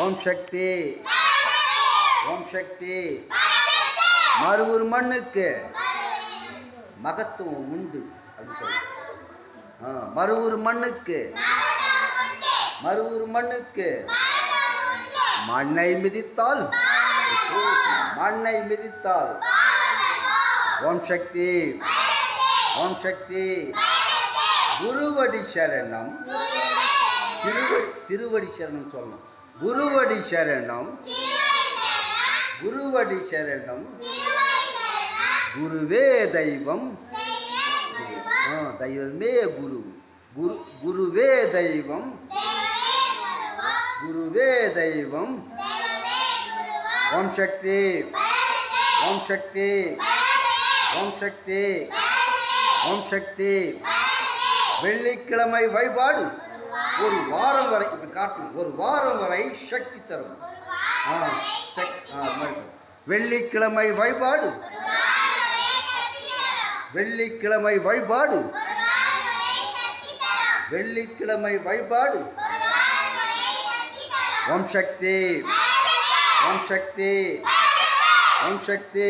ஓம் சக்தி ஓம் சக்தி. மறுவூர் மண்ணுக்கு மகத்துவம் உண்டு அப்படின்னு சொல்லுங்க. மறுவூர் மண்ணுக்கு மறுவூர் மண்ணுக்கு மண்ணை மிதித்தால் மண்ணை மிதித்தால். ஓம் சக்தி ஓம் சக்தி. குருவடி சரணம் திருவடி சரணம் சொல்லணும். குருவடி சரணம் குருவடி சரணம். குருவே தெய்வம் தெய்வமே குரு குருவே தெய்வம் குருவே தெய்வம். ஓம் சக்தி ஓம் சக்தி ஓம் சக்தி ஓம் சக்தி. வெள்ளிக்கிழமை வழிபாடு ஒரு வாரம் வரை இப்போ காட்டணும். ஒரு வாரம் வரை சக்தி தரும். வெள்ளிக்கிழமை வழிபாடு வெள்ளிக்கிழமை வழிபாடு வெள்ளிக்கிழமை வழிபாடு. ஓம் சக்தி ஓம் சக்தி ஓம் சக்தி.